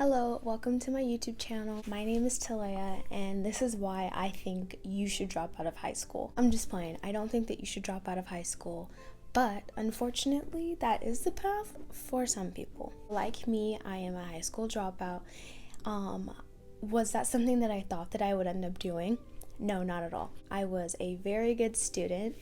Hello, welcome to my YouTube channel. My name is Talaya, and this is why I think you should drop out of high school. I'm just playing. I don't think that you should drop out of high school, but unfortunately, that is the path for some people. Like me, I am a high school dropout. Was that something that I thought that I would end up doing? No, not at all. I was a very good student,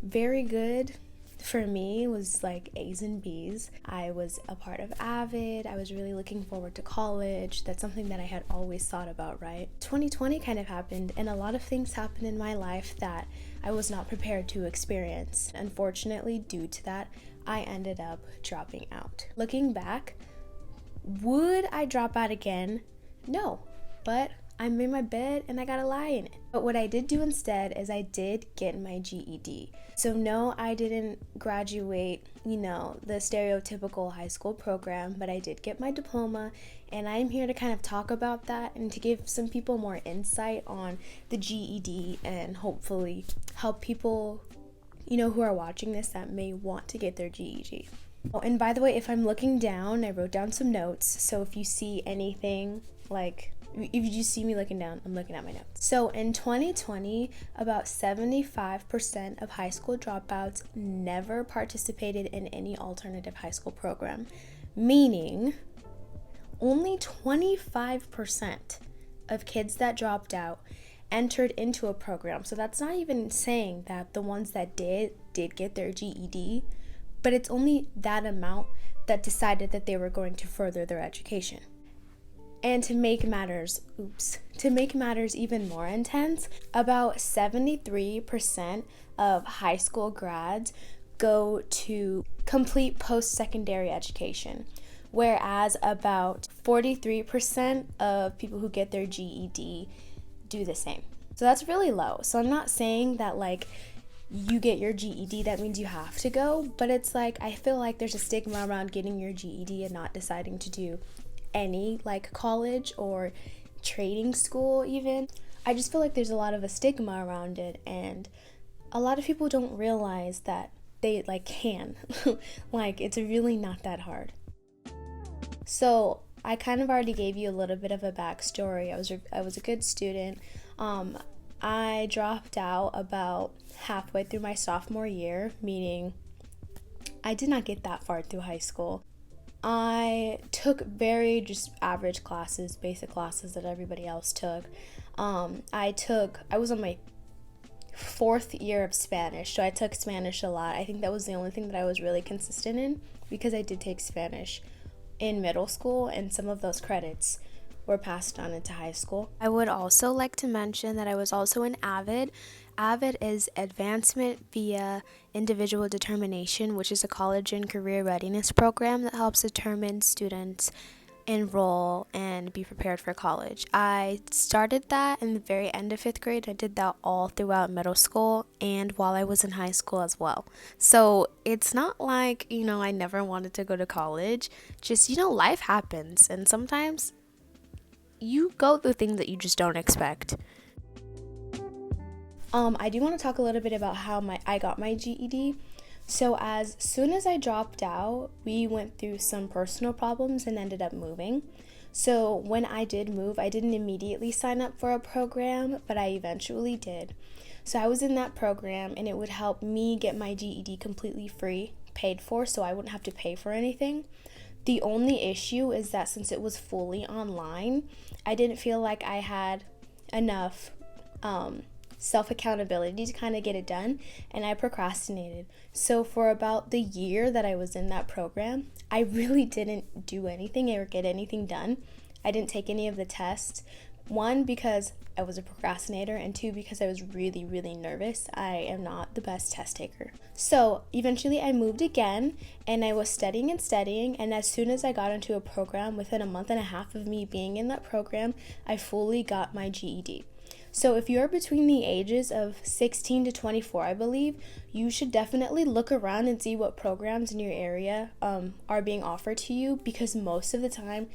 very good. For me, was like A's and B's. I was a part of AVID. I was really looking forward to college. That's something that I had always thought about, right? 2020 kind of happened, and a lot of things happened in my life that I was not prepared to experience. Unfortunately, due to that, I ended up dropping out. Looking back, would I drop out again? No, but I made my bed and I got a lie in it. But what I did do instead is I did get my GED. So no, I didn't graduate, the stereotypical high school program, but I did get my diploma, and I'm here to kind of talk about that and to give some people more insight on the GED and hopefully help people, who are watching this that may want to get their GED. Oh, and by the way, if I'm looking down, I wrote down some notes, so if you see anything if you just see me looking down, I'm looking at my notes. So in 2020, about 75% of high school dropouts never participated in any alternative high school program, meaning only 25% of kids that dropped out entered into a program. So that's not even saying that the ones that did get their GED, but it's only that amount that decided that they were going to further their education. And to make matters even more intense, about 73% of high school grads go to complete post-secondary education, whereas about 43% of people who get their GED do the same. So that's really low. So I'm not saying that you get your GED, that means you have to go, but it's I feel like there's a stigma around getting your GED and not deciding to do any college or trading school even. I just feel like there's a lot of a stigma around it, and a lot of people don't realize that they can. It's really not that hard. So I kind of already gave you a little bit of a backstory. I was a good student. I dropped out about halfway through my sophomore year, meaning I did not get that far through high school. I took very just average classes, basic classes that everybody else took. I was on my 4th year of Spanish, so I took Spanish a lot. I think that was the only thing that I was really consistent in, because I did take Spanish in middle school, and some of those credits were passed on into high school. I would also like to mention that I was also in AVID. AVID is Advancement via Individual Determination, which is a college and career readiness program that helps determine students enroll and be prepared for college. I started that in the very end of 5th grade. I did that all throughout middle school and while I was in high school as well. So it's not I never wanted to go to college. Just, life happens, and sometimes you go through things that you just don't expect. I do want to talk a little bit about how I got my GED. So as soon as I dropped out, we went through some personal problems and ended up moving. So when I did move, I didn't immediately sign up for a program, but I eventually did. So I was in that program, and it would help me get my GED completely free, paid for, so I wouldn't have to pay for anything. The only issue is that since it was fully online, I didn't feel like I had enough self-accountability to kind of get it done, and I procrastinated. So for about the year that I was in that program, I really didn't do anything or get anything done. I didn't take any of the tests. 1, because I was a procrastinator, and 2, because I was really, really nervous. I am not the best test taker. So eventually I moved again, and I was studying, and as soon as I got into a program, within a month and a half of me being in that program, I fully got my GED. So if you're between the ages of 16 to 24, I believe, you should definitely look around and see what programs in your area are being offered to you, because most of the time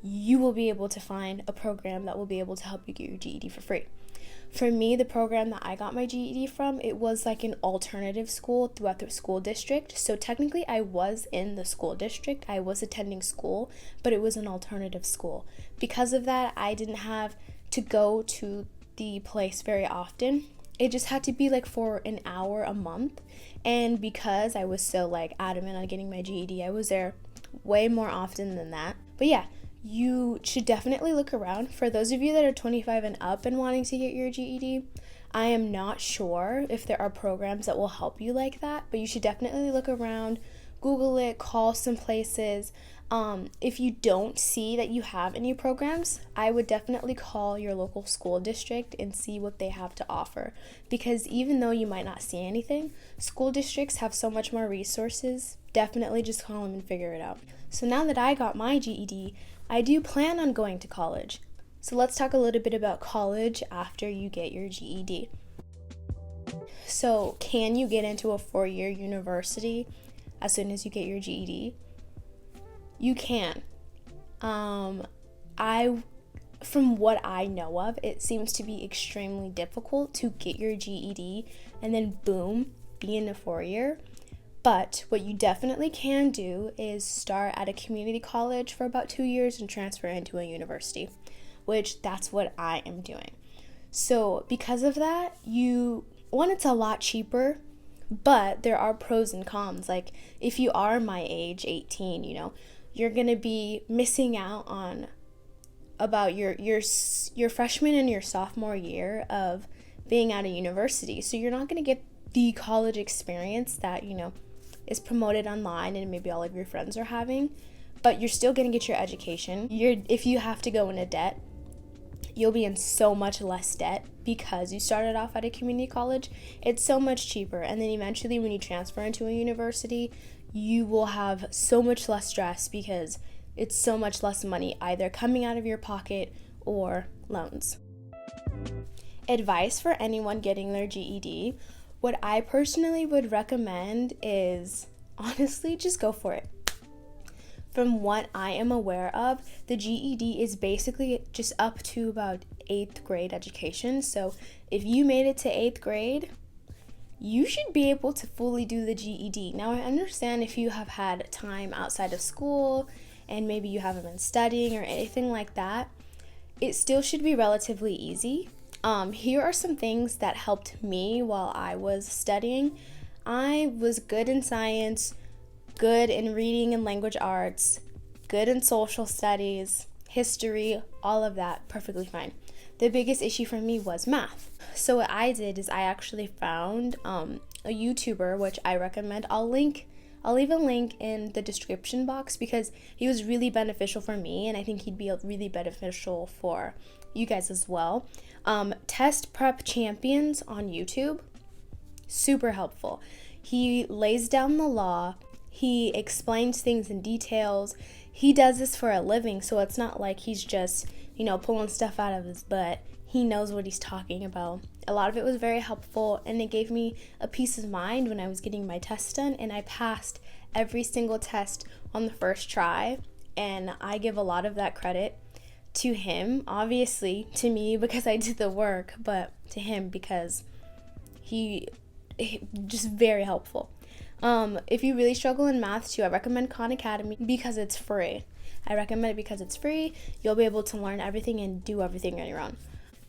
you will be able to find a program that will be able to help you get your GED for free. For me, the program that I got my GED from, it was like an alternative school throughout the school district. So technically I was in the school district, I was attending school, but it was an alternative school. Because of that, I didn't have to go to the place very often. It just had to be like for an hour a month. And because I was so like adamant on getting my GED, I was there way more often than that. But yeah, you should definitely look around. For those of you that are 25 and up and wanting to get your GED, I am not sure if there are programs that will help you like that, but you should definitely look around, Google it, call some places. If you don't see that you have any programs, I would definitely call your local school district and see what they have to offer. Because even though you might not see anything, school districts have so much more resources. Definitely just call them and figure it out. So now that I got my GED, I do plan on going to college. So let's talk a little bit about college after you get your GED. So can you get into a 4-year university as soon as you get your GED? You can. From what I know of, it seems to be extremely difficult to get your GED and then boom, be in a 4-year. But what you definitely can do is start at a community college for about 2 years and transfer into a university, which that's what I am doing. So because of that, it's a lot cheaper, but there are pros and cons. Like if you are my age, 18, you're going to be missing out on about your freshman and your sophomore year of being at a university. So you're not going to get the college experience that, is promoted online and maybe all of your friends are having, but you're still going to get your education. If you have to go into debt, you'll be in so much less debt because you started off at a community college. It's so much cheaper. And then eventually when you transfer into a university, you will have so much less stress because it's so much less money either coming out of your pocket or loans. Advice for anyone getting their GED. What I personally would recommend is honestly just go for it. From what I am aware of, the GED is basically just up to about 8th grade education. So if you made it to 8th grade, you should be able to fully do the GED. Now, I understand if you have had time outside of school and maybe you haven't been studying or anything like that, it still should be relatively easy. Here are some things that helped me while I was studying. I was good in science, good in reading and language arts, good in social studies, history, all of that, perfectly fine. The biggest issue for me was math. So what I did is I actually found a YouTuber, which I recommend. I'll leave a link in the description box because he was really beneficial for me, and I think he'd be really beneficial for you guys as well. Test Prep Champions on YouTube, super helpful. He lays down the law. He explains things in details. He does this for a living, so it's not like he's just, pulling stuff out of his butt. He knows what he's talking about. A lot of it was very helpful, and it gave me a peace of mind when I was getting my tests done, and I passed every single test on the first try, and I give a lot of that credit to him, obviously to me because I did the work, but to him because he just very helpful. If you really struggle in math too, I recommend Khan Academy because it's free. I recommend it because it's free. You'll be able to learn everything and do everything on your own.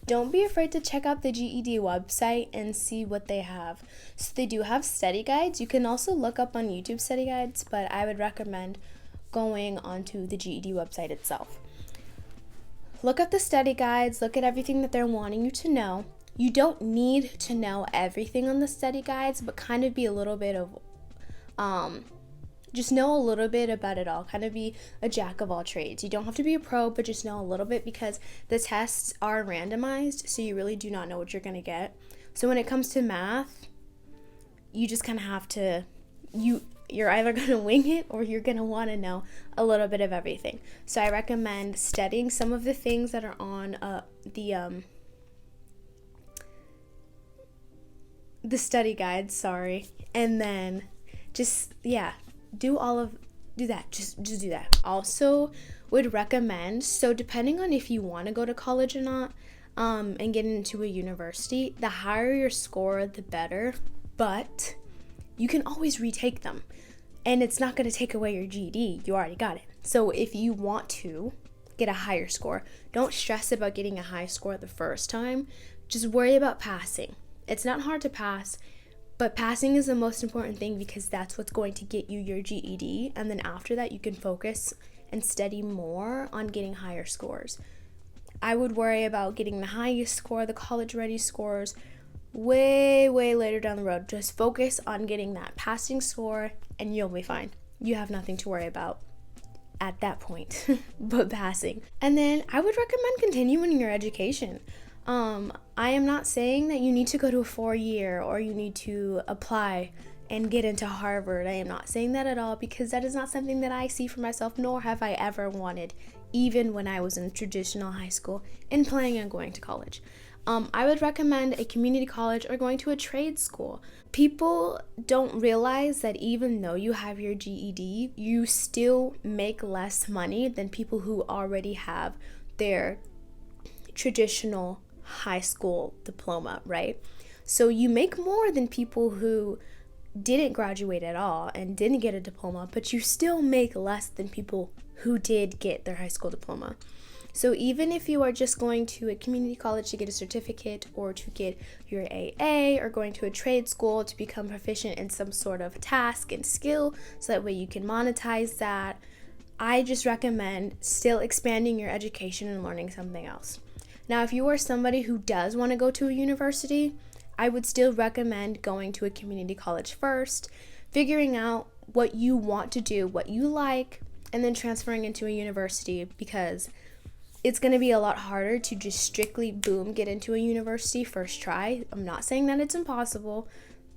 Don't be afraid to check out the GED website and see what they have. So they do have study guides. You can also look up on YouTube study guides, but I would recommend going onto the GED website itself. Look at the study guides, look at everything that they're wanting you to know. You don't need to know everything on the study guides, but kind of be a little bit of, just know a little bit about it all. Kind of be a jack of all trades. You don't have to be a pro, but just know a little bit because the tests are randomized, so you really do not know what you're going to get. So when it comes to math, you just kind of have to, you're either going to wing it or you're going to want to know a little bit of everything. So I recommend studying some of the things that are on the study guides, and then just do that. Just do that. Also would recommend, so depending on if you want to go to college or not, and get into a university, the higher your score, the better. But you can always retake them. And it's not going to take away your GED. You already got it. So if you want to get a higher score, don't stress about getting a high score the first time. Just worry about passing. It's not hard to pass, but passing is the most important thing because that's what's going to get you your GED. And then after that, you can focus and study more on getting higher scores. I would worry about getting the highest score, the college-ready scores, way later down the road. Just focus on getting that passing score and you'll be fine. You have nothing to worry about at that point but passing. And then I would recommend continuing your education. I am not saying that you need to go to a 4-year or you need to apply and get into Harvard. I am not saying that at all because that is not something that I see for myself, nor have I ever wanted, even when I was in traditional high school and planning on going to college. I would recommend a community college or going to a trade school. People don't realize that even though you have your GED, you still make less money than people who already have their traditional high school diploma, right? So you make more than people who didn't graduate at all and didn't get a diploma, but you still make less than people who did get their high school diploma. So even if you are just going to a community college to get a certificate or to get your AA or going to a trade school to become proficient in some sort of task and skill so that way you can monetize that, I just recommend still expanding your education and learning something else. Now, if you are somebody who does want to go to a university, I would still recommend going to a community college first, figuring out what you want to do, what you like, and then transferring into a university because it's going to be a lot harder to just strictly get into a university first try. I'm not saying that it's impossible,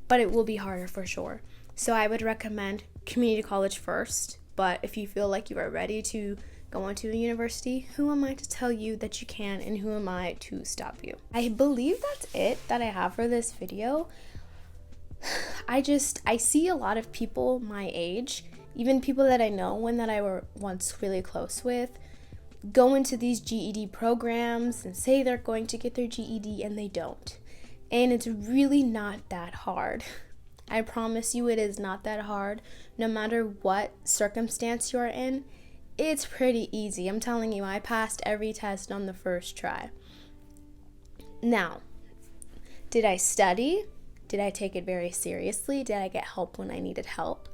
but it will be harder for sure. So I would recommend community college first, but if you feel like you are ready to go on to a university, who am I to tell you that you can, and who am I to stop you? I believe that's it that I have for this video. I see a lot of people my age, even people that I know and that I were once really close with, go into these GED programs and say they're going to get their GED and they don't. And it's really not that hard. I promise you it is not that hard. No matter what circumstance you're in, it's pretty easy. I'm telling you, I passed every test on the first try. Now, did I study? Did I take it very seriously? Did I get help when I needed help?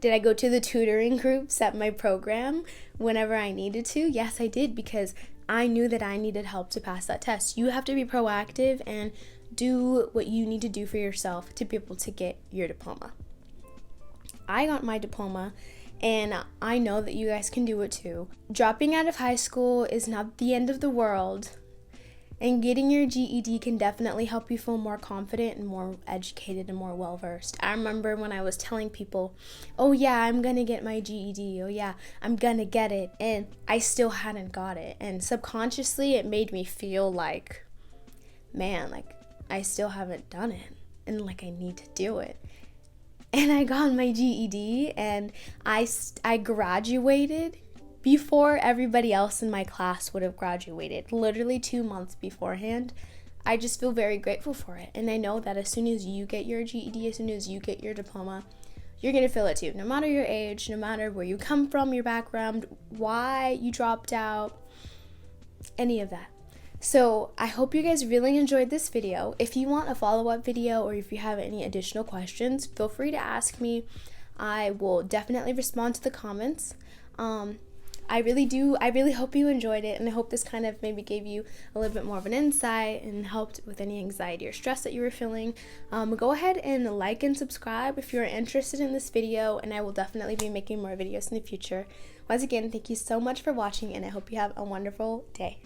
Did I go to the tutoring groups at my program whenever I needed to? Yes, I did, because I knew that I needed help to pass that test. You have to be proactive and do what you need to do for yourself to be able to get your diploma. I got my diploma, and I know that you guys can do it too. Dropping out of high school is not the end of the world. And getting your GED can definitely help you feel more confident and more educated and more well-versed. I remember when I was telling people, oh yeah, I'm gonna get my GED, oh yeah, I'm gonna get it, and I still hadn't got it. And subconsciously, it made me feel like, man, like I still haven't done it, and like I need to do it. And I got my GED, and I graduated before everybody else in my class would have graduated, literally 2 months beforehand. I just feel very grateful for it. And I know that as soon as you get your GED, as soon as you get your diploma, you're going to feel it too. No matter your age, no matter where you come from, your background, why you dropped out, any of that. So I hope you guys really enjoyed this video. If you want a follow-up video or if you have any additional questions, feel free to ask me. I will definitely respond to the comments. I really hope you enjoyed it, and I hope this kind of maybe gave you a little bit more of an insight and helped with any anxiety or stress that you were feeling. Go ahead and like and subscribe if you're interested in this video, and I will definitely be making more videos in the future. Once again, thank you so much for watching, and I hope you have a wonderful day.